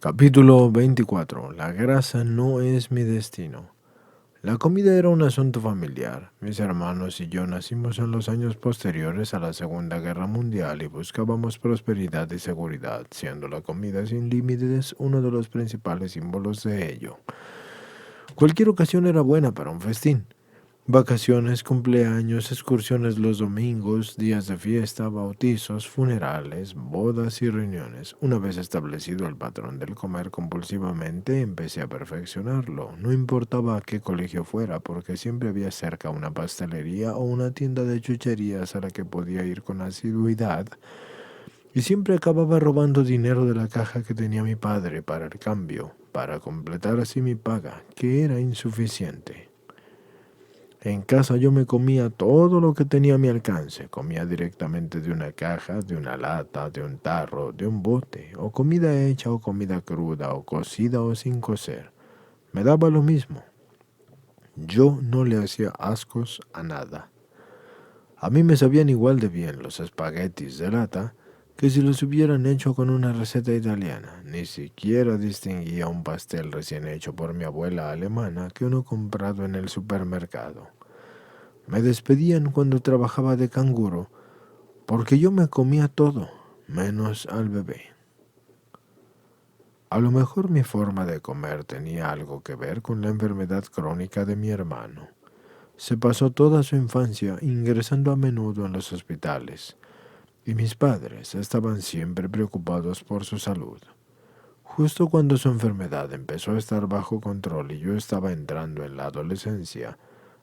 Capítulo 24. La grasa no es mi destino. La comida era un asunto familiar. Mis hermanos y yo nacimos en los años posteriores a la Segunda Guerra Mundial y buscábamos prosperidad y seguridad, siendo la comida sin límites uno de los principales símbolos de ello. Cualquier ocasión era buena para un festín. Vacaciones, cumpleaños, excursiones los domingos, días de fiesta, bautizos, funerales, bodas y reuniones. Una vez establecido el patrón del comer compulsivamente, empecé a perfeccionarlo. No importaba a qué colegio fuera, porque siempre había cerca una pastelería o una tienda de chucherías a la que podía ir con asiduidad, y siempre acababa robando dinero de la caja que tenía mi padre para el cambio, para completar así mi paga, que era insuficiente. En casa yo me comía todo lo que tenía a mi alcance. Comía directamente de una caja, de una lata, de un tarro, de un bote, o comida hecha o comida cruda, o cocida o sin cocer. Me daba lo mismo. Yo no le hacía ascos a nada. A mí me sabían igual de bien los espaguetis de lata que si los hubieran hecho con una receta italiana. Ni siquiera distinguía un pastel recién hecho por mi abuela alemana que uno comprado en el supermercado. Me despedían cuando trabajaba de canguro, porque yo me comía todo, menos al bebé. A lo mejor mi forma de comer tenía algo que ver con la enfermedad crónica de mi hermano. Se pasó toda su infancia ingresando a menudo en los hospitales, y mis padres estaban siempre preocupados por su salud. Justo cuando su enfermedad empezó a estar bajo control y yo estaba entrando en la adolescencia,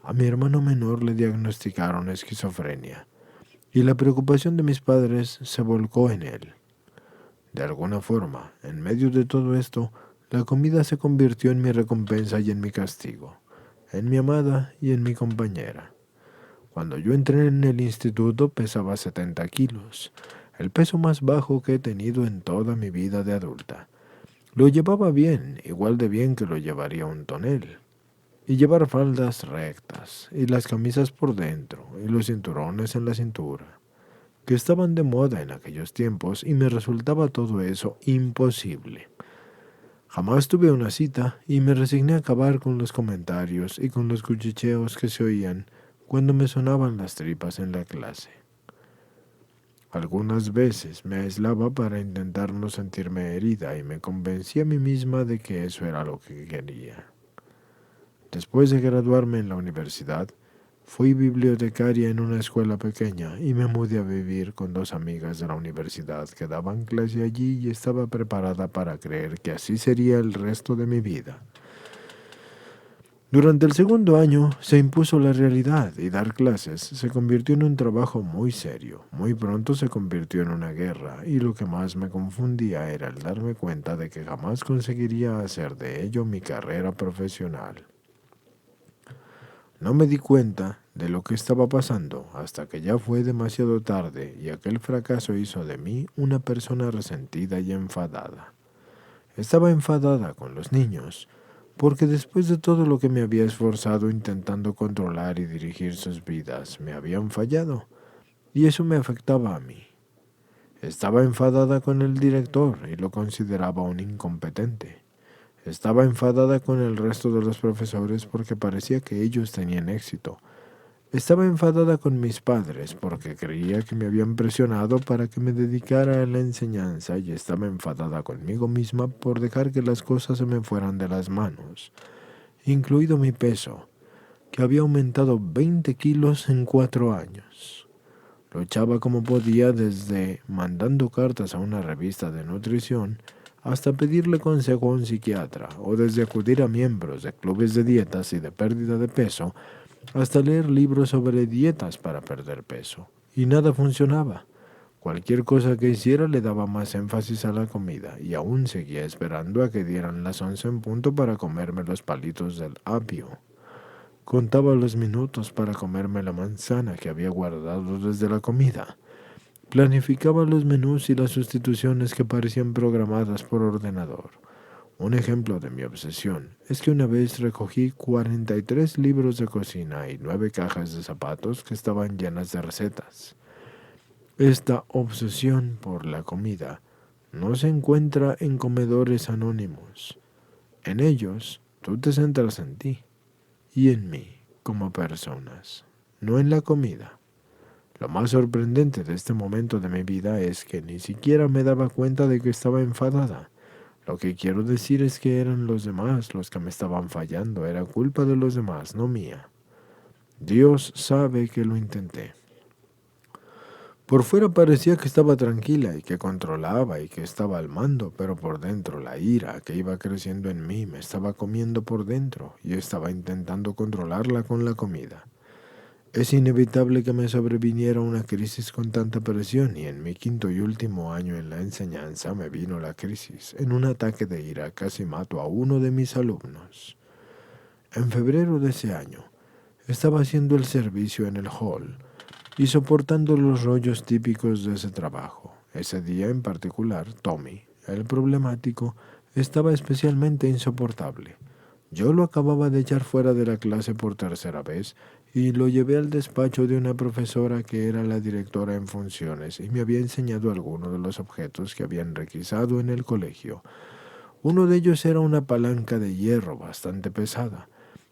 a mi hermano menor le diagnosticaron esquizofrenia, y la preocupación de mis padres se volcó en él. De alguna forma, en medio de todo esto, la comida se convirtió en mi recompensa y en mi castigo, en mi amada y en mi compañera. Cuando yo entré en el instituto pesaba 70 kilos, el peso más bajo que he tenido en toda mi vida de adulta. Lo llevaba bien, igual de bien que lo llevaría un tonel. Y llevar faldas rectas, y las camisas por dentro, y los cinturones en la cintura, que estaban de moda en aquellos tiempos, y me resultaba todo eso imposible. Jamás tuve una cita, y me resigné a acabar con los comentarios y con los cuchicheos que se oían cuando me sonaban las tripas en la clase. Algunas veces me aislaba para intentar no sentirme herida y me convencí a mí misma de que eso era lo que quería. Después de graduarme en la universidad, fui bibliotecaria en una escuela pequeña y me mudé a vivir con dos amigas de la universidad que daban clase allí y estaba preparada para creer que así sería el resto de mi vida. Durante el segundo año se impuso la realidad y dar clases se convirtió en un trabajo muy serio. Muy pronto se convirtió en una guerra y lo que más me confundía era el darme cuenta de que jamás conseguiría hacer de ello mi carrera profesional. No me di cuenta de lo que estaba pasando hasta que ya fue demasiado tarde y aquel fracaso hizo de mí una persona resentida y enfadada. Estaba enfadada con los niños, porque después de todo lo que me había esforzado intentando controlar y dirigir sus vidas, me habían fallado, y eso me afectaba a mí. Estaba enfadada con el director y lo consideraba un incompetente. Estaba enfadada con el resto de los profesores porque parecía que ellos tenían éxito. Estaba enfadada con mis padres porque creía que me habían presionado para que me dedicara a la enseñanza y estaba enfadada conmigo misma por dejar que las cosas se me fueran de las manos, incluido mi peso, que había aumentado 20 kilos en 4 años. Luchaba como podía desde mandando cartas a una revista de nutrición hasta pedirle consejo a un psiquiatra, o desde acudir a miembros de clubes de dietas y de pérdida de peso, hasta leer libros sobre dietas para perder peso. Y nada funcionaba. Cualquier cosa que hiciera le daba más énfasis a la comida, y aún seguía esperando a que dieran las 11 en punto para comerme los palitos del apio. Contaba los minutos para comerme la manzana que había guardado desde la comida. Planificaba los menús y las sustituciones que parecían programadas por ordenador. Un ejemplo de mi obsesión es que una vez recogí 43 libros de cocina y 9 cajas de zapatos que estaban llenas de recetas. Esta obsesión por la comida no se encuentra en comedores anónimos. En ellos, tú te centras en ti y en mí como personas, no en la comida. Lo más sorprendente de este momento de mi vida es que ni siquiera me daba cuenta de que estaba enfadada. Lo que quiero decir es que eran los demás los que me estaban fallando, era culpa de los demás, no mía. Dios sabe que lo intenté. Por fuera parecía que estaba tranquila y que controlaba y que estaba al mando, pero por dentro la ira que iba creciendo en mí me estaba comiendo por dentro y estaba intentando controlarla con la comida. Es inevitable que me sobreviniera una crisis con tanta presión y en mi quinto y último año en la enseñanza me vino la crisis. En un ataque de ira casi mato a uno de mis alumnos. En febrero de ese año estaba haciendo el servicio en el hall y soportando los rollos típicos de ese trabajo. Ese día en particular, Tommy, el problemático, estaba especialmente insoportable. Yo lo acababa de echar fuera de la clase por tercera vez y lo llevé al despacho de una profesora que era la directora en funciones y me había enseñado algunos de los objetos que habían requisado en el colegio. Uno de ellos era una palanca de hierro bastante pesada.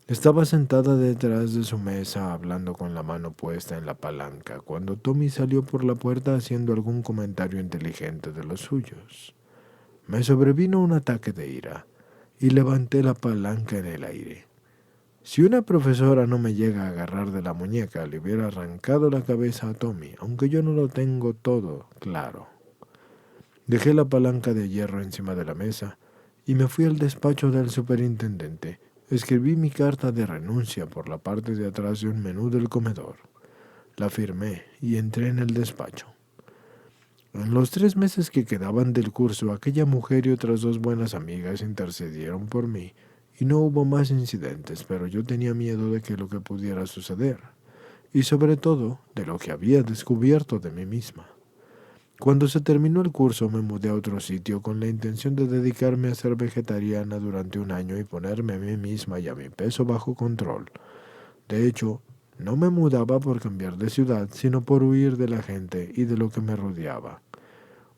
Estaba sentada detrás de su mesa hablando con la mano puesta en la palanca cuando Tommy salió por la puerta haciendo algún comentario inteligente de los suyos. Me sobrevino un ataque de ira y levanté la palanca en el aire. Si una profesora no me llega a agarrar de la muñeca, le hubiera arrancado la cabeza a Tommy, aunque yo no lo tengo todo claro. Dejé la palanca de hierro encima de la mesa y me fui al despacho del superintendente. Escribí mi carta de renuncia por la parte de atrás de un menú del comedor. La firmé y entré en el despacho. En los 3 meses que quedaban del curso, aquella mujer y otras 2 buenas amigas intercedieron por mí y no hubo más incidentes, pero yo tenía miedo de que lo que pudiera suceder, y sobre todo de lo que había descubierto de mí misma. Cuando se terminó el curso me mudé a otro sitio con la intención de dedicarme a ser vegetariana durante un año y ponerme a mí misma y a mi peso bajo control. De hecho, no me mudaba por cambiar de ciudad, sino por huir de la gente y de lo que me rodeaba.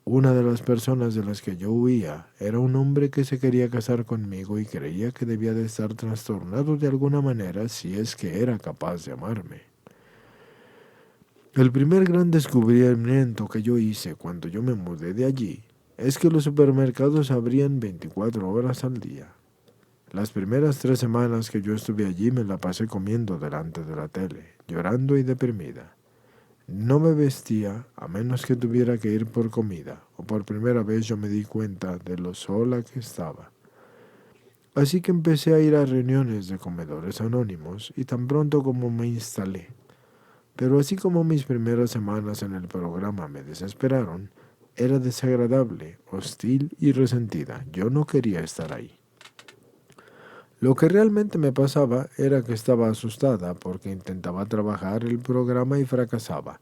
Una de las personas de las que yo huía era un hombre que se quería casar conmigo y creía que debía de estar trastornado de alguna manera si es que era capaz de amarme. El primer gran descubrimiento que yo hice cuando yo me mudé de allí es que los supermercados abrían 24 horas al día. Las primeras 3 semanas que yo estuve allí me la pasé comiendo delante de la tele, llorando y deprimida. No me vestía a menos que tuviera que ir por comida, o por primera vez yo me di cuenta de lo sola que estaba. Así que empecé a ir a reuniones de comedores anónimos y tan pronto como me instalé. Pero así como mis primeras semanas en el programa me desesperaron, era desagradable, hostil y resentida. Yo no quería estar ahí. Lo que realmente me pasaba era que estaba asustada porque intentaba trabajar el programa y fracasaba.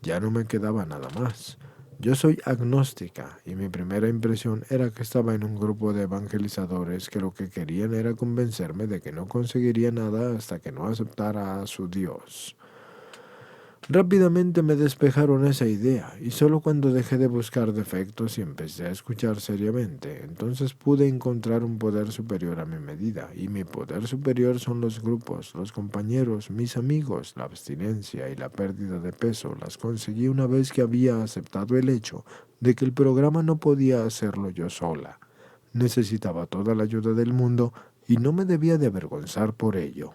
Ya no me quedaba nada más. Yo soy agnóstica y mi primera impresión era que estaba en un grupo de evangelizadores que lo que querían era convencerme de que no conseguiría nada hasta que no aceptara a su Dios. Rápidamente me despejaron esa idea y solo cuando dejé de buscar defectos y empecé a escuchar seriamente, entonces pude encontrar un poder superior a mi medida, y mi poder superior son los grupos, los compañeros, mis amigos. La abstinencia y la pérdida de peso las conseguí una vez que había aceptado el hecho de que el programa no podía hacerlo yo sola. Necesitaba toda la ayuda del mundo y no me debía de avergonzar por ello.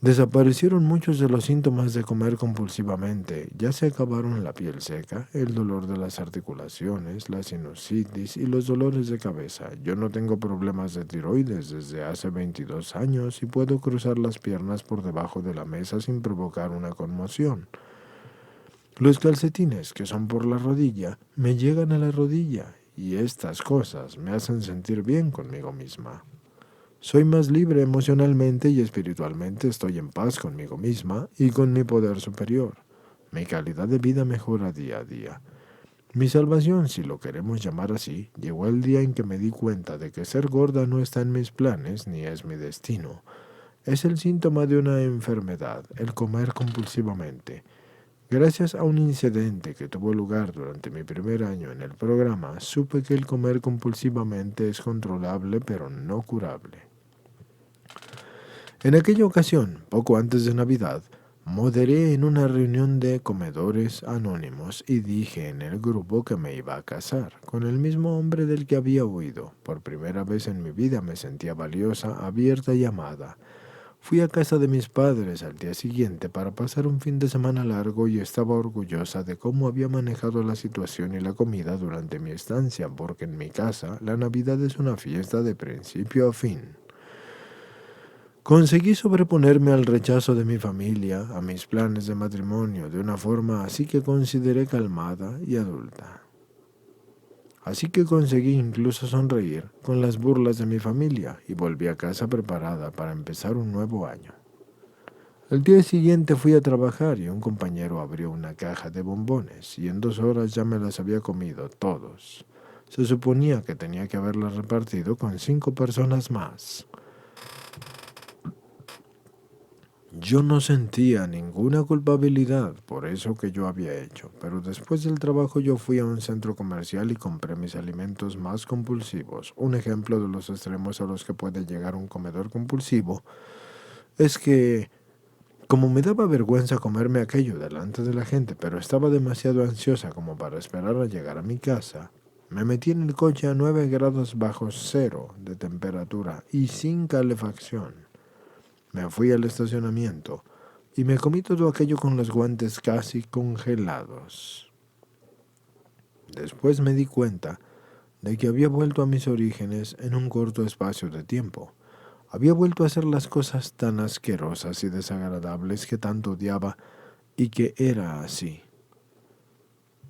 Desaparecieron muchos de los síntomas de comer compulsivamente. Ya se acabaron la piel seca, el dolor de las articulaciones, la sinusitis y los dolores de cabeza. Yo no tengo problemas de tiroides desde hace 22 años y puedo cruzar las piernas por debajo de la mesa sin provocar una conmoción. Los calcetines, que son por la rodilla, me llegan a la rodilla y estas cosas me hacen sentir bien conmigo misma. Soy más libre emocionalmente y espiritualmente, estoy en paz conmigo misma y con mi poder superior. Mi calidad de vida mejora día a día. Mi salvación, si lo queremos llamar así, llegó el día en que me di cuenta de que ser gorda no está en mis planes ni es mi destino. Es el síntoma de una enfermedad, el comer compulsivamente. Gracias a un incidente que tuvo lugar durante mi primer año en el programa, supe que el comer compulsivamente es controlable pero no curable. En aquella ocasión, poco antes de Navidad, moderé en una reunión de comedores anónimos y dije en el grupo que me iba a casar con el mismo hombre del que había huido. Por primera vez en mi vida me sentía valiosa, abierta y amada. Fui a casa de mis padres al día siguiente para pasar un fin de semana largo y estaba orgullosa de cómo había manejado la situación y la comida durante mi estancia, porque en mi casa la Navidad es una fiesta de principio a fin. Conseguí sobreponerme al rechazo de mi familia, a mis planes de matrimonio, de una forma así que consideré calmada y adulta. Así que conseguí incluso sonreír con las burlas de mi familia y volví a casa preparada para empezar un nuevo año. El día siguiente fui a trabajar y un compañero abrió una caja de bombones y en 2 horas ya me las había comido todos. Se suponía que tenía que haberlas repartido con 5 personas más. Yo no sentía ninguna culpabilidad por eso que yo había hecho, pero después del trabajo yo fui a un centro comercial y compré mis alimentos más compulsivos. Un ejemplo de los extremos a los que puede llegar un comedor compulsivo es que, como me daba vergüenza comerme aquello delante de la gente, pero estaba demasiado ansiosa como para esperar a llegar a mi casa, me metí en el coche a 9 grados bajo cero de temperatura y sin calefacción. Me fui al estacionamiento y me comí todo aquello con los guantes casi congelados. Después me di cuenta de que había vuelto a mis orígenes en un corto espacio de tiempo. Había vuelto a hacer las cosas tan asquerosas y desagradables que tanto odiaba y que era así.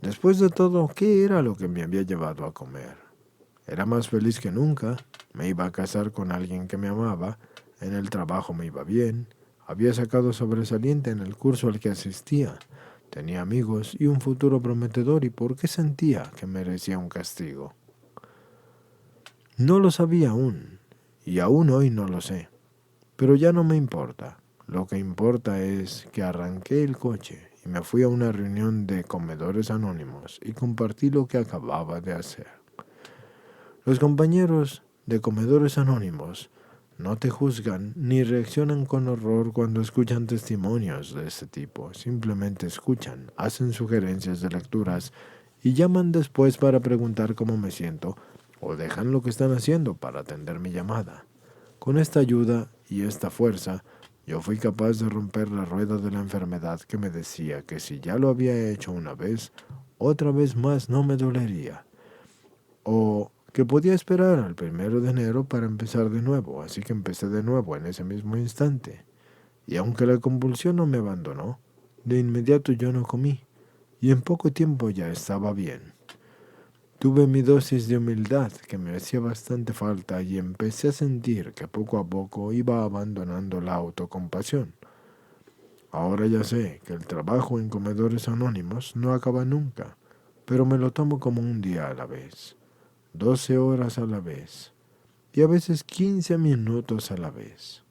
Después de todo, ¿qué era lo que me había llevado a comer? Era más feliz que nunca, me iba a casar con alguien que me amaba, en el trabajo me iba bien, había sacado sobresaliente en el curso al que asistía, tenía amigos y un futuro prometedor, ¿y por qué sentía que merecía un castigo? No lo sabía aún, y aún hoy no lo sé, pero ya no me importa. Lo que importa es que arranqué el coche y me fui a una reunión de comedores anónimos y compartí lo que acababa de hacer. Los compañeros de comedores anónimos no te juzgan ni reaccionan con horror cuando escuchan testimonios de este tipo. Simplemente escuchan, hacen sugerencias de lecturas y llaman después para preguntar cómo me siento o dejan lo que están haciendo para atender mi llamada. Con esta ayuda y esta fuerza, yo fui capaz de romper la rueda de la enfermedad que me decía que si ya lo había hecho una vez, otra vez más no me dolería. O que podía esperar al 1 de enero para empezar de nuevo, así que empecé de nuevo en ese mismo instante. Y aunque la convulsión no me abandonó, de inmediato yo no comí, y en poco tiempo ya estaba bien. Tuve mi dosis de humildad que me hacía bastante falta y empecé a sentir que poco a poco iba abandonando la autocompasión. Ahora ya sé que el trabajo en comedores anónimos no acaba nunca, pero me lo tomo como un día a la vez. 12 horas a la vez y a veces 15 minutos a la vez.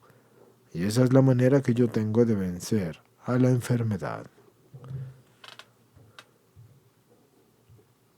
Y esa es la manera que yo tengo de vencer a la enfermedad.